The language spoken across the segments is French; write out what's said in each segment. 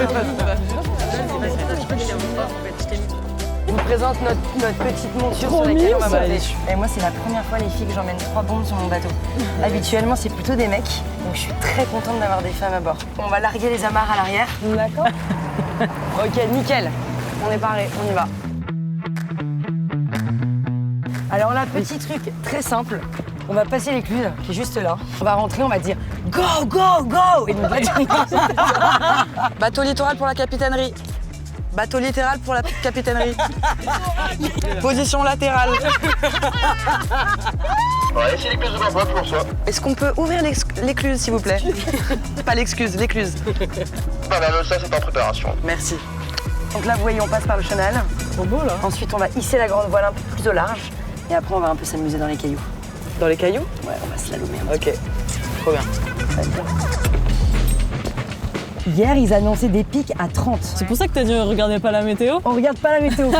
Je vous présente notre petite monture sur laquelle on va monter. Et moi, c'est la première fois, les filles, que j'emmène 3 bombes sur mon bateau. Habituellement, c'est plutôt des mecs, donc je suis très contente d'avoir des femmes à bord. On va larguer les amarres à l'arrière. D'accord. Ok, nickel. On est paré, on y va. Alors là, petit truc très simple. On va passer l'écluse, qui est juste là. On va rentrer, on va dire go, go, go. Et donc là, Bateau littoral pour la capitainerie. Bateau littéral pour la capitainerie. Position latérale. Ouais, ici l'écluse de Bambois, pour soi. Est-ce qu'on peut ouvrir l'écluse, s'il vous plaît? Pas l'excuse, l'écluse. Bah, ça, c'est en préparation. Merci. donc là, vous voyez, on passe par le chenal. Trop beau là. Ensuite, on va hisser la grande voile un peu plus au large. Et après, on va un peu s'amuser dans les cailloux. Dans les cailloux? Ouais, on va slalomer un petit Ok, trop bien. Hier, ils annonçaient des pics à 30. C'est pour ça que t'as dit regardez pas la météo. On regarde pas la météo.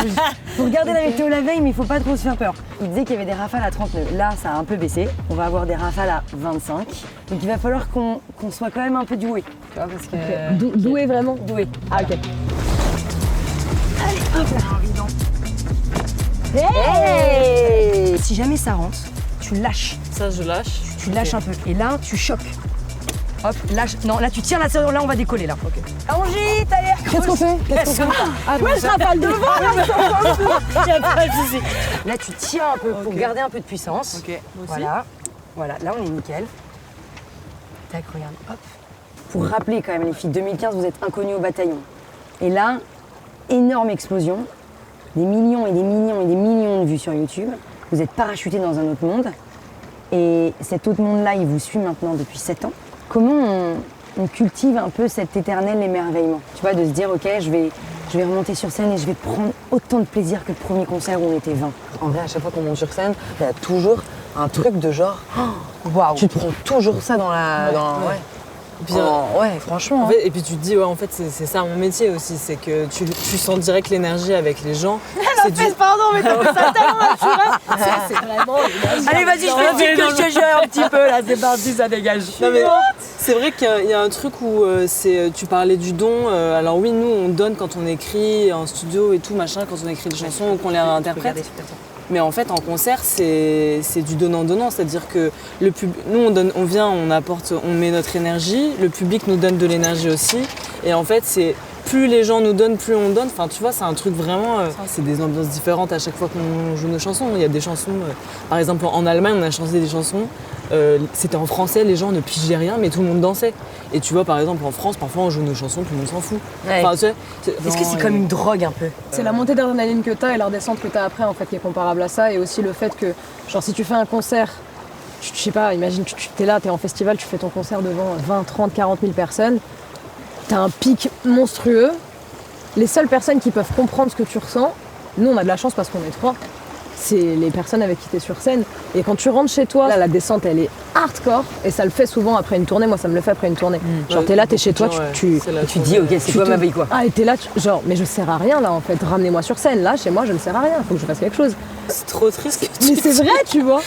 Faut regarder la météo la veille, mais il faut pas trop se faire peur. Ils disaient qu'il y avait des rafales à 30 nœuds. Là, ça a un peu baissé. On va avoir des rafales à 25. Donc il va falloir qu'on soit quand même un peu doué. Tu vois, parce que... Doué vraiment? Doué. Ah ok. Allez, hop là. Hey, si jamais ça rentre, tu lâches. Ça je lâche. Tu lâches un peu. Et là, tu choques. Hop, lâche. Non, là, tu tires la serrure. Là, on va décoller, là. Ok. Angie, t'as l'air... Qu'est-ce qu'on fait? Ah, ouais, je rafale devant là. Y a pas de souci. Là, tu tires un peu pour garder un peu de puissance. Ok. Voilà. Voilà, là, on est nickel. Tac, regarde, hop. Pour rappeler quand même, les filles, 2015, vous êtes inconnus au bataillon. Et là, énorme explosion. Des millions et des millions et des millions de vues sur YouTube. Vous êtes parachutés dans un autre monde. Et cet autre monde-là, il vous suit maintenant depuis 7 ans. Comment on cultive un peu cet éternel émerveillement? Tu vois, de se dire, ok, je vais remonter sur scène et je vais prendre autant de plaisir que le premier concert où on était 20. En vrai, à chaque fois qu'on monte sur scène, il y a toujours un truc de genre. Waouh! Tu te prends toujours ça dans la. Ouais. Et puis, ouais, franchement. en fait, et puis tu te dis, ouais, en fait, c'est ça mon métier aussi, c'est que tu sens direct l'énergie avec les gens. Pardon, mais t'as fait ça tellement naturel! C'est vraiment. Allez, vas-y, je fais que je te gère un petit peu, là, c'est parti, ça dégage. Non, mais c'est vrai qu'il y a un truc où tu parlais du don. Alors oui, nous, on donne quand on écrit en studio et tout, machin, quand on écrit des chansons ou qu'on les réinterprète. Mais en fait, en concert, c'est du donnant-donnant. C'est-à-dire que nous, on vient, on apporte, on met notre énergie. Le public nous donne de l'énergie aussi. Et en fait, c'est plus les gens nous donnent, plus on donne. Enfin, tu vois, c'est un truc vraiment... c'est des ambiances différentes à chaque fois qu'on joue nos chansons. Il y a des chansons... par exemple, en Allemagne, on a chanté des chansons. C'était en français, les gens ne pigeaient rien, mais tout le monde dansait. Et tu vois, par exemple, en France, parfois, on joue nos chansons, tout le monde s'en fout. Ouais. Enfin, tu sais, Est-ce que c'est comme une drogue, un peu? C'est la montée d'adrénaline que t'as et la redescente que t'as après en fait qui est comparable à ça, et aussi le fait que genre si tu fais un concert, je sais pas, imagine tu t'es là, t'es en festival, tu fais ton concert devant 20, 30, 40 000 personnes, t'as un pic monstrueux, les seules personnes qui peuvent comprendre ce que tu ressens, nous on a de la chance parce qu'on est 3, c'est les personnes avec qui t'es sur scène. Et quand tu rentres chez toi, là, la descente elle est hardcore, et ça le fait souvent après une tournée. Moi ça me le fait après une tournée. Genre t'es là, t'es chez toi, tu Tu te dis, ok, c'est quoi ma vie, quoi? ah, et t'es là, genre, mais je sers à rien là en fait, ramenez-moi sur scène. Là, chez moi, je ne sers à rien, faut que je fasse quelque chose. c'est trop triste que tu Mais c'est vrai, tu vois.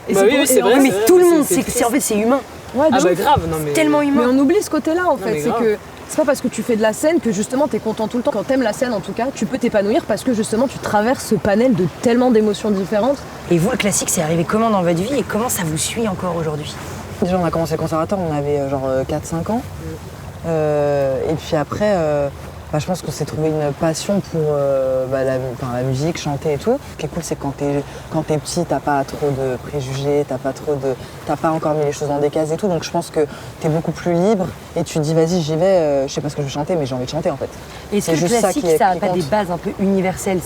Et Bah oui, c'est vrai, Mais c'est tout vrai, le monde, c'est en fait, c'est humain. Ouais, de Ah bah ouf. grave, non mais... Tellement Mais humain. on oublie ce côté-là en fait, mais c'est grave. que c'est pas parce que tu fais de la scène que justement t'es content tout le temps. Quand t'aimes la scène en tout cas, tu peux t'épanouir parce que justement tu traverses ce panel de tellement d'émotions différentes. Et vous, le classique, c'est arrivé comment dans votre vie et comment ça vous suit encore aujourd'hui? Déjà, on a commencé le conservatoire, on avait genre 4-5 ans. Et puis après, je pense qu'on s'est trouvé une passion pour la musique, chanter et tout. Ce qui est cool, c'est que quand t'es petit, t'as pas trop de préjugés, t'as pas encore mis les choses dans des cases et tout. Donc je pense que t'es beaucoup plus libre et tu te dis vas-y, j'y vais, je sais pas ce que je vais chanter, mais j'ai envie de chanter en fait. Est-ce que le juste ça classique, qui ça a qui pas compte. des bases un peu universelles?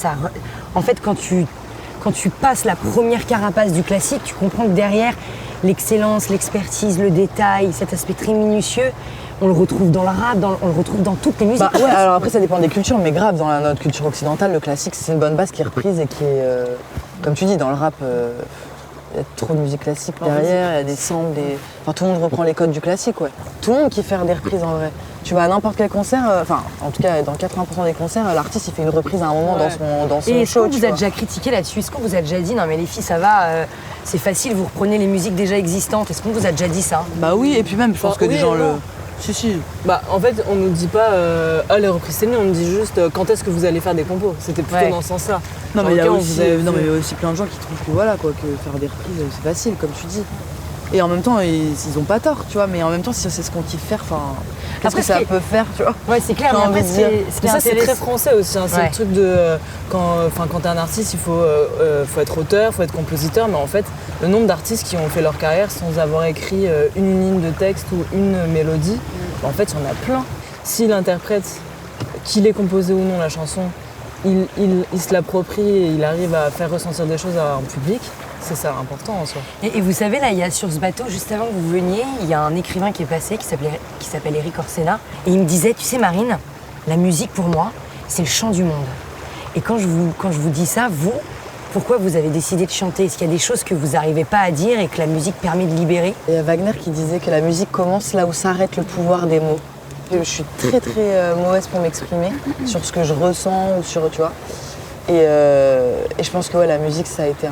En fait, quand tu passes la première carapace du classique, tu comprends que derrière, l'excellence, l'expertise, le détail, cet aspect très minutieux, on le retrouve dans le rap, on le retrouve dans toutes les musiques. Bah ouais, alors après ça dépend des cultures, mais grave, dans notre culture occidentale, le classique c'est une bonne base qui est reprise et qui est, comme tu dis, dans le rap, il y a trop de musique classique derrière, il y a des samples, enfin tout le monde reprend les codes du classique, ouais. Tout le monde qui fait des reprises en vrai. Tu vas à n'importe quel concert, en tout cas dans 80% des concerts, l'artiste il fait une reprise à un moment dans son Et est-ce show. qu'on vous a déjà critiqué là-dessus? Est-ce qu'on vous a déjà dit non mais les filles ça va, c'est facile, vous reprenez les musiques déjà existantes? Est-ce qu'on vous a déjà dit ça? Bah oui, et puis même je pense que oui des gens et le... non. Si. Bah, en fait, on nous dit pas les reprises c'est mieux, on nous dit juste quand est-ce que vous allez faire des compos. C'était plutôt Ouais. dans ce sens-là. Non, Genre, mais il y a ok, on aussi, vous avait non, fait- mais il y a aussi plein de gens qui trouvent que voilà quoi, que faire des reprises c'est facile, comme tu dis. Et en même temps, ils ont pas tort, tu vois. Mais en même temps, si c'est ce qu'on kiffe faire, enfin, qu'est-ce Après, que ça ce qui est- peut faire, tu vois? Ouais, c'est clair, J'ai mais après, envie de dire. ce qui Mais est ça, c'est très intéressant. français aussi. Hein. C'est Ouais. le truc de quand t'es un artiste, il faut être auteur, faut être compositeur. Mais en fait, le nombre d'artistes qui ont fait leur carrière sans avoir écrit une ligne de texte ou une mélodie, en fait, il y en a plein. Si l'interprète, qu'il ait composé ou non la chanson, il se l'approprie et il arrive à faire ressentir des choses à un public, c'est ça important en soi. Et vous savez, là, il y a sur ce bateau, juste avant que vous veniez, il y a un écrivain qui est passé qui s'appelle Eric Orsena. Et il me disait, tu sais, Marine, la musique pour moi, c'est le chant du monde. Et quand je vous dis ça, vous, pourquoi vous avez décidé de chanter? Est-ce qu'il y a des choses que vous n'arrivez pas à dire et que la musique permet de libérer? Il y a Wagner qui disait que la musique commence là où s'arrête le pouvoir des mots. Je suis très mauvaise pour m'exprimer sur ce que je ressens ou sur, tu vois. Et je pense que ouais, la musique, ça a été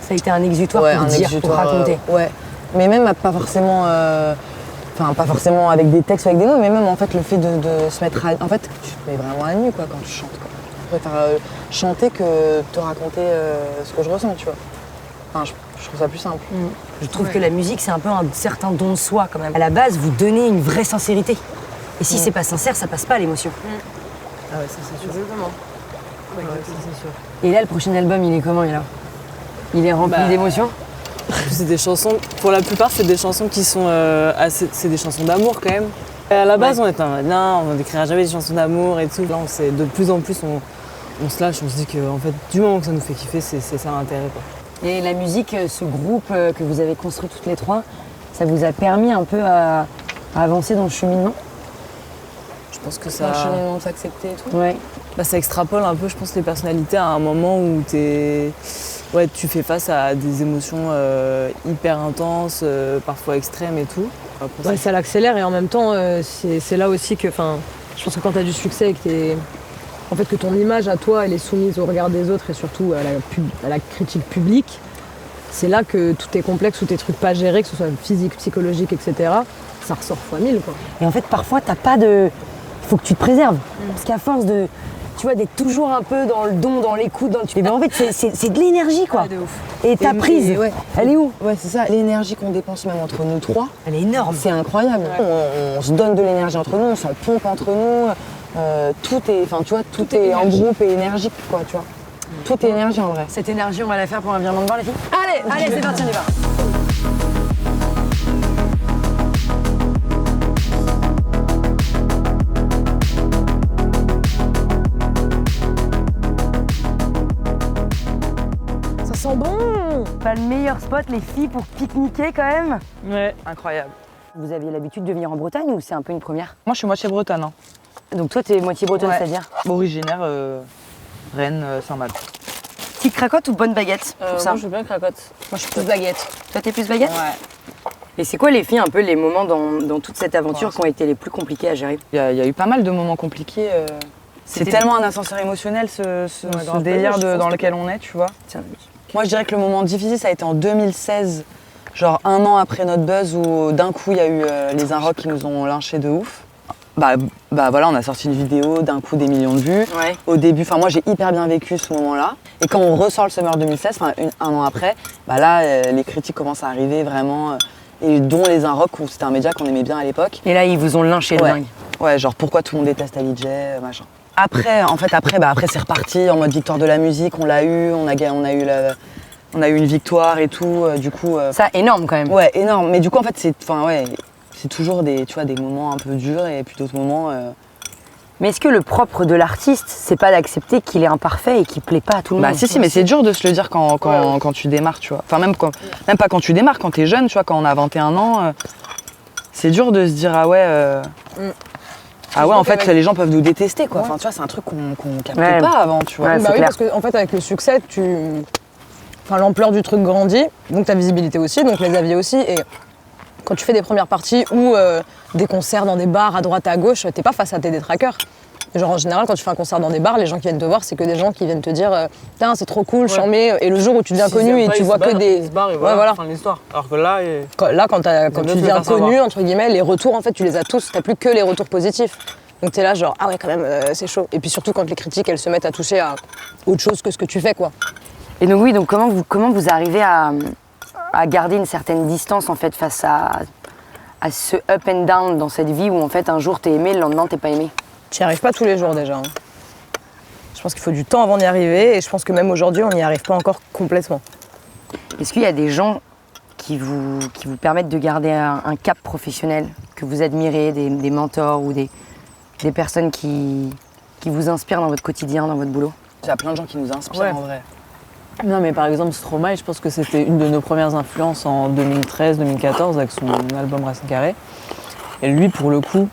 Ça a été un exutoire ouais, pour un dire, exutoire, pour raconter. ouais, mais même pas forcément, pas forcément avec des textes ou avec des mots, mais même en fait le fait de se mettre à, en fait, tu te mets vraiment à nu quoi quand tu chantes quoi. Je préfère chanter que te raconter ce que je ressens, tu vois. Enfin, je trouve ça plus simple. Je trouve que la musique, c'est un peu un certain don de soi quand même. À la base, vous donnez une vraie sincérité. Et si c'est pas sincère, ça passe pas à l'émotion. Ah ouais, ça c'est sûr. Exactement. Ouais, ça c'est sûr. Et là, le prochain album, il est comment, il Il est rempli Bah, d'émotions? C'est des chansons, pour la plupart, c'est des chansons qui sont c'est des chansons d'amour quand même. Et à la base, on était en mode non, on n'écrira jamais des chansons d'amour et tout. Là, de plus en plus, on se lâche, on se dit que en fait, du moment que ça nous fait kiffer, c'est ça l'intérêt quoi. Et la musique, ce groupe que vous avez construit toutes les trois, ça vous a permis un peu à avancer dans le cheminement? Je pense que Dans ça, le cheminement de s'accepter et tout. Ouais. bah, ça extrapole un peu, je pense, les personnalités à un moment où tu fais face à des émotions hyper intenses, parfois extrêmes et tout. Après, Ouais, ça l'accélère et en même temps, c'est là aussi que, je pense que quand tu as du succès et que ton image à toi, elle est soumise au regard des autres et surtout à la critique publique, c'est là que tous tes complexes ou tes trucs pas gérés, que ce soit physique, psychologique, etc., ça ressort fois 1000 quoi. Et en fait, parfois, t'as pas de... Faut que tu te préserves. Parce qu'à force de... Tu vois, d'être toujours un peu dans le don, dans l'écoute, et ben en fait, c'est de l'énergie, quoi. de ouf. Et ta prise, ouais. elle est où? Ouais, c'est ça. L'énergie qu'on dépense même entre nous trois, Elle est énorme. c'est incroyable. On se donne de l'énergie entre nous, on s'en pompe entre nous. Tout est, enfin tu vois, tout est en groupe et énergique, quoi, tu vois. Tout est énergie en vrai. Cette énergie, on va la faire pour un virement de bord, les filles? Allez, c'est parti, on y va. Ça sent bon. Pas le meilleur spot, les filles, pour pique-niquer quand même. Ouais. Incroyable. Vous aviez l'habitude de venir en Bretagne ou c'est un peu une première? Moi, je suis moitié bretonne, hein. Donc toi, t'es moitié bretonne, Ouais. c'est-à-dire? Originaire Rennes, Saint-Malo. Petite cracotte ou bonne baguette pour ça? Moi, je veux bien cracotte. Moi je suis plus baguette. Toi, t'es plus baguette? Ouais. Et c'est quoi, les filles, un peu les moments dans toute cette aventure qui ont été les plus compliqués à gérer? Il y a eu pas mal de moments compliqués. C'est C'était- tellement un ascenseur émotionnel ce grave. délire Je pense dans que- lequel on est, tu vois. Tiens, Moi, je dirais que le moment difficile, ça a été en 2016, genre un an après notre buzz, où d'un coup, il y a eu les Inrocks qui nous ont lynchés de ouf. Bah voilà, on a sorti une vidéo, d'un coup des millions de vues. Ouais. Au début, enfin moi j'ai hyper bien vécu ce moment-là. Et quand on ressort le Summer 2016, un an après, bah là les critiques commencent à arriver vraiment, et dont les Inrocks, où c'était un média qu'on aimait bien à l'époque. Et là, ils vous ont lynché de Ouais. dingue. Ouais, genre pourquoi tout le monde déteste Ali J, machin. Après c'est reparti en mode victoire de la musique, on l'a eu, on a eu une victoire et tout, du coup. Ça, énorme quand même. Ouais, énorme. Mais du coup, en fait, c'est toujours des moments un peu durs et puis d'autres moments. Mais est-ce que le propre de l'artiste, c'est pas d'accepter qu'il est imparfait et qu'il plaît pas à tout le Bah monde? si, mais c'est dur de se le dire quand tu démarres, tu vois. Enfin, même pas quand tu démarres, quand t'es jeune, tu vois, quand on a 21 ans, c'est dur de se dire, ah ouais, en fait, les gens peuvent nous détester, quoi. Enfin, tu vois, c'est un truc qu'on captait Ouais. pas avant, tu vois. Ouais, Bah c'est oui, clair. parce que en fait, avec le succès, l'ampleur du truc grandit, donc ta visibilité aussi, donc les avis aussi. Et quand tu fais des premières parties ou des concerts dans des bars à droite à gauche, t'es pas face à tes détraqueurs. Genre en général, quand tu fais un concert dans des bars, les gens qui viennent te voir, c'est que des gens qui viennent te dire putain, c'est trop cool, chambé. Et le jour où tu deviens connu et tu vois que des. Ils se barrent et Ouais, voilà. fin de l'histoire. Alors que là, Quand tu deviens connu, entre guillemets, les retours, en fait, tu les as tous. T'as plus que les retours positifs. Donc t'es là, genre, ah ouais, quand même, c'est chaud. Et puis surtout quand les critiques, elles se mettent à toucher à autre chose que ce que tu fais, quoi. Et donc oui, donc comment vous arrivez à garder une certaine distance en fait face à ce up and down dans cette vie où en fait un jour t'es aimé, le lendemain t'es pas aimé? Tu n'y arrives pas tous les jours déjà. Hein. Je pense qu'il faut du temps avant d'y arriver et je pense que même aujourd'hui, on n'y arrive pas encore complètement. Est-ce qu'il y a des gens qui vous permettent de garder un cap professionnel, que vous admirez, des mentors ou des personnes qui vous inspirent dans votre quotidien, dans votre boulot? Il y a plein de gens qui nous inspirent Ouais. en vrai. Non, mais par exemple, Stromae, je pense que c'était une de nos premières influences en 2013-2014 avec son album Racine Carrée. Et lui, pour le coup,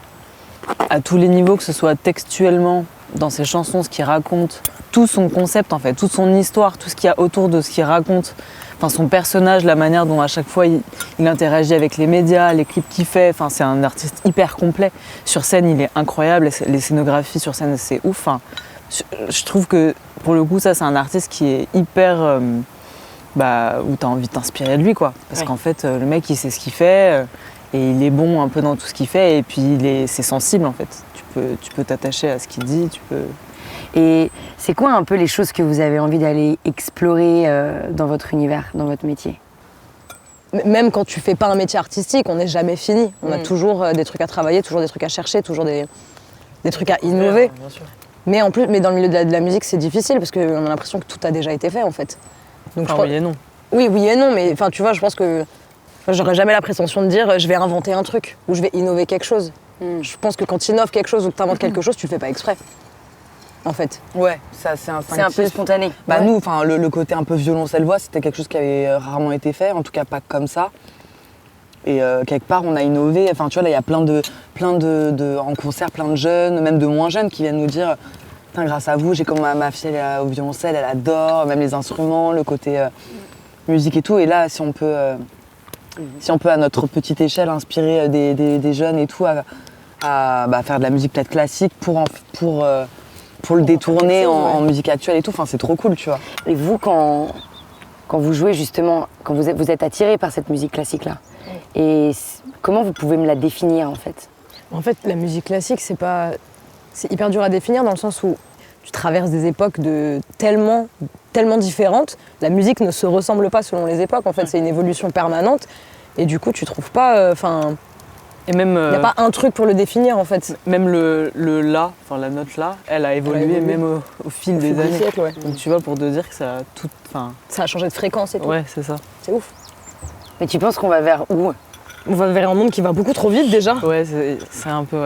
à tous les niveaux, que ce soit textuellement, dans ses chansons, ce qu'il raconte, tout son concept en fait, toute son histoire, tout ce qu'il y a autour de ce qu'il raconte, enfin son personnage, la manière dont à chaque fois il interagit avec les médias, les clips qu'il fait, enfin c'est un artiste hyper complet. Sur scène, il est incroyable, les scénographies sur scène, c'est ouf. Enfin, je trouve que pour le coup, ça c'est un artiste qui est hyper où t'as envie de t'inspirer de lui quoi, parce qu'en fait le mec il sait ce qu'il fait. Et il est bon un peu dans tout ce qu'il fait et puis c'est sensible en fait. Tu peux t'attacher à ce qu'il dit, Et c'est quoi un peu les choses que vous avez envie d'aller explorer dans votre univers, dans votre métier? Même quand tu fais pas un métier artistique, on n'est jamais fini. On a toujours des trucs à travailler, toujours des trucs à chercher, toujours des trucs à innover. bien sûr. Mais en plus, dans le milieu de la musique, c'est difficile parce qu'on a l'impression que tout a déjà été fait en fait. Donc, Enfin, oui et non. Oui et non, mais enfin tu vois, je pense que j'aurais jamais la prétention de dire je vais inventer un truc ou je vais innover quelque chose. Je pense que quand tu innoves quelque chose ou que tu inventes quelque chose, tu le fais pas exprès. En fait. Ouais, c'est assez instinctif. C'est un peu spontané. Bah Ouais. nous, enfin le côté un peu violoncelle-voix, c'était quelque chose qui avait rarement été fait, en tout cas pas comme ça. Et quelque part, on a innové. Enfin, tu vois, là, il y a plein de en concert, plein de jeunes, même de moins jeunes, qui viennent nous dire, putain, grâce à vous, j'ai comme ma fille elle est au violoncelle, elle adore, même les instruments, le côté musique et tout. Et là, si on peut à notre petite échelle inspirer des jeunes et tout à faire de la musique peut-être classique pour le détourner en musique actuelle et tout, enfin c'est trop cool, tu vois. Et vous, quand vous jouez justement, quand vous êtes attiré par cette musique classique-là, et comment vous pouvez me la définir en fait? En fait, la musique classique, c'est hyper dur à définir dans le sens où tu traverses des époques tellement différentes. La musique ne se ressemble pas selon les époques. En fait, c'est une évolution permanente. Et du coup, tu trouves pas... Et même il n'y a pas un truc pour le définir, en fait. même le la, enfin la note là, elle a évolué même au fil des années. Siècle, ouais. Donc tu vois, pour te dire que ça a tout, enfin Ça a changé de fréquence et tout. ouais, c'est ça. C'est ouf. Mais tu penses qu'on va vers où? On va vers un monde qui va beaucoup trop vite déjà. Ouais, c'est un peu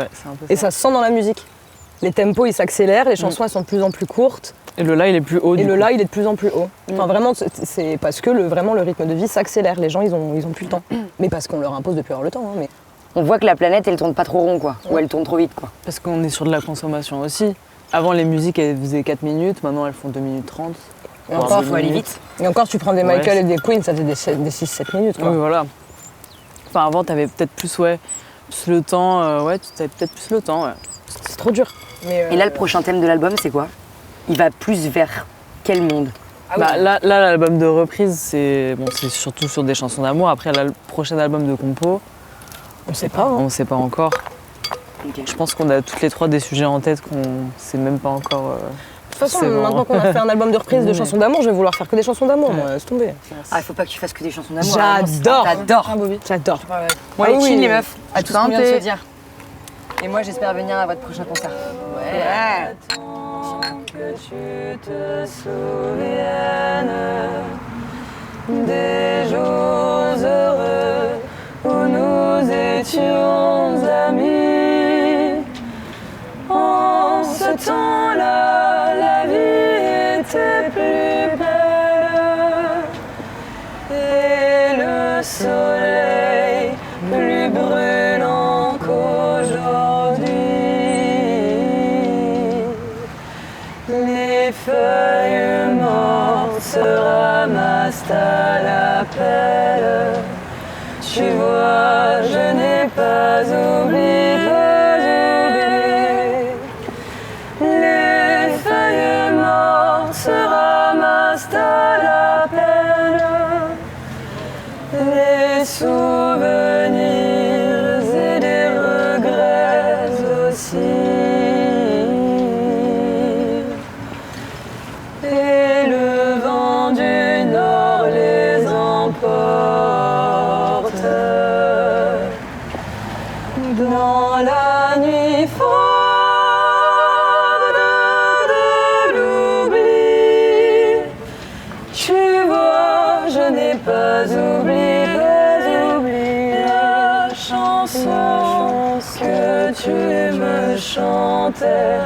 Et ça se sent dans la musique. Les tempos, ils s'accélèrent, les chansons, elles sont de plus en plus courtes. Et le la, il est plus haut. Et le la, il est de plus en plus haut. Enfin, vraiment, c'est parce que vraiment, le rythme de vie s'accélère. Les gens, ils ont plus le temps. Mais parce qu'on leur impose depuis avoir le temps. Hein, mais... On voit que la planète, elle tourne pas trop rond, quoi. Ou elle tourne trop vite, quoi. Parce qu'on est sur de la consommation aussi. Avant, les musiques, elles faisaient 4 minutes, maintenant elles font 2 minutes 30. Et voire encore, 2 faut aller minutes. vite. Et encore, tu prends des Ouais, Michael c'est- et des Queen, ça fait des 6-7 minutes. Quoi. Oui, voilà. Enfin, avant, t'avais peut-être plus le temps. T'avais peut-être plus le temps, ouais. C'est trop dur. Mais, Et là, le prochain thème de l'album, c'est quoi? Il va plus vers quel monde? Là, l'album de reprise, c'est surtout sur des chansons d'amour. Après, là, le prochain album de compo, on sait pas. Hein. on sait pas encore. Ok. Je pense qu'on a toutes les trois des sujets en tête qu'on sait même pas encore. De toute façon, c'est bon. maintenant qu'on a fait un album de reprise de Ouais. chansons d'amour, je vais vouloir faire que des chansons d'amour, moi, laisse tomber. Ah, il faut pas que tu fasses que des chansons d'amour. J'adore. T'adores. J'adore. Bon, Ah allez, oui, chill, oui. les meufs. À tout ce qu'on vient de Santé. se dire. Et moi, j'espère venir à votre prochain concert. Ouais. Que tu te souviennes des jours heureux où nous étions amis. En ce temps-là, la vie était plus belle et le soleil plus brûlant qu'aujourd'hui. Les feuilles mortes se ramassent à la pelle. Tu vois, je n'ai pas oublié. souvenirs et des regrets aussi. Et le vent du nord les emporte dans la nuit froide de l'oubli. Tu vois, je n'ai pas oublié la chanson que tu me chantais,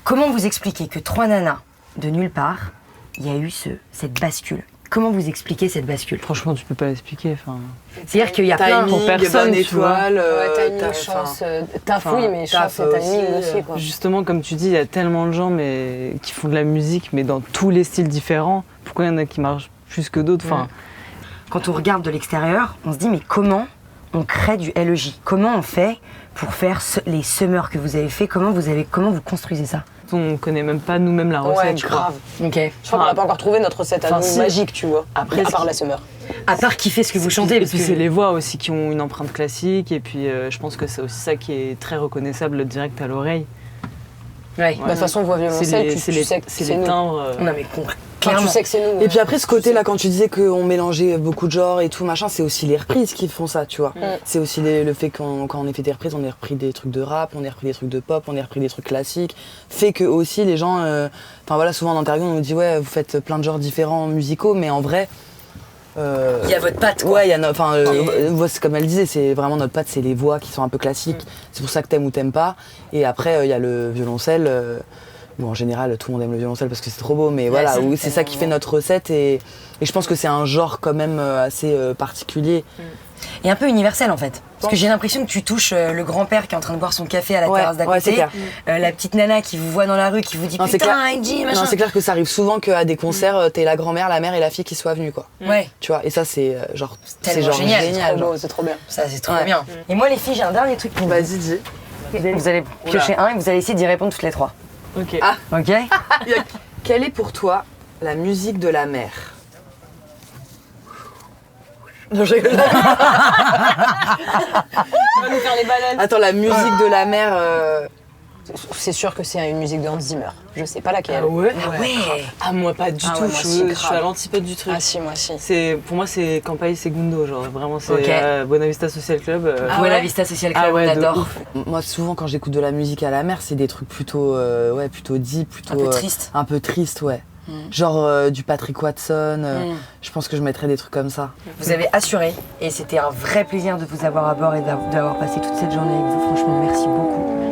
Comment vous expliquez que 3 nanas de nulle part, il y a eu cette bascule? Comment vous expliquez cette bascule? Franchement, tu peux pas l'expliquer. C'est-à-dire qu'il y a plein Timing, personne, bonne tu vois. étoile, timing, chance, taf, oui, mais chance et timing aussi, quoi. Justement, comme tu dis, il y a tellement de gens qui font de la musique, mais dans tous les styles différents. Pourquoi il y en a qui marchent plus que d'autres? Quand on regarde de l'extérieur, on se dit mais comment on crée du LEJ? Comment on fait pour faire les summers que vous avez fait? Comment vous construisez ça? On connaît même pas nous-mêmes la recette. Ouais, grave. Ok. Je crois qu'on n'a pas encore trouvé notre recette à nous si. magique, tu vois. Après, à part la summer. À part kiffer ce que vous chantez, Et parce puis que c'est les voix aussi qui ont une empreinte classique. Et puis je pense que c'est aussi ça qui est très reconnaissable direct à l'oreille. ouais. Bah, de toute façon, voix violoncelle, tu sais que c'est c'est les nous. timbres. Non mais Enfin, clairement. tu sais que c'est nous. Et puis après, ce côté-là, quand tu disais qu'on mélangeait beaucoup de genres et tout, machin, c'est aussi les reprises qui font ça, tu vois. C'est aussi le fait quand on a fait des reprises, on a repris des trucs de rap, on a repris des trucs de pop, on a repris des trucs classiques. Fait que aussi les gens, enfin voilà, souvent en interview, on nous dit ouais, vous faites plein de genres différents musicaux, mais en vrai. Il y a votre patte, quoi. Ouais, il y a c'est comme elle disait, c'est vraiment notre patte, c'est les voix qui sont un peu classiques. C'est pour ça que t'aimes ou t'aimes pas. Et après, il y a le violoncelle. Bon, en général, tout le monde aime le violoncelle parce que c'est trop beau, mais voilà, oui, c'est ça qui fait notre recette et je pense que c'est un genre quand même assez particulier. Et un peu universel en fait. Parce que j'ai l'impression que tu touches le grand-père qui est en train de boire son café à la terrasse d'à ouais, c'est côté, clair. la petite nana qui vous voit dans la rue, qui vous dit Non, c'est putain, clair. Heidi, machin. Non, c'est clair que ça arrive souvent qu'à des concerts, t'es la grand-mère, la mère et la fille qui soient venues, quoi. Ouais, Tu vois, et ça, c'est genre, tellement génial, c'est Trop genre. beau, c'est trop bien. ça c'est trop Ouais. bien. Et moi les filles, j'ai un dernier truc pour vous. Vas-y, dis. Vous allez piocher un et vous allez essayer d'y répondre toutes les 3. Ok. Ok? Quelle est pour toi la musique de la mer? Non, je rigole. Tu vas nous faire les baleines. Attends, la musique de la mer. C'est sûr que c'est une musique de Hans Zimmer. Je sais pas laquelle. Ah ouais? Ouais. Ah, moi pas du Ah tout. ouais, moi, je si, suis grave. à l'antipode du truc. Ah si, moi si. Pour moi, c'est Campai Segundo, genre vraiment, c'est Ok. Buena Vista Social Club. Buena Vista Social Club, Ah ouais, on de adore. ouf. Moi, souvent, quand j'écoute de la musique à la mer, c'est des trucs plutôt, plutôt deep, plutôt. Un peu triste. Un peu triste, ouais. Genre du Patrick Watson. Je pense que je mettrais des trucs comme ça. Vous avez assuré et c'était un vrai plaisir de vous avoir à bord et d'avoir passé toute cette journée avec vous. Franchement, merci beaucoup.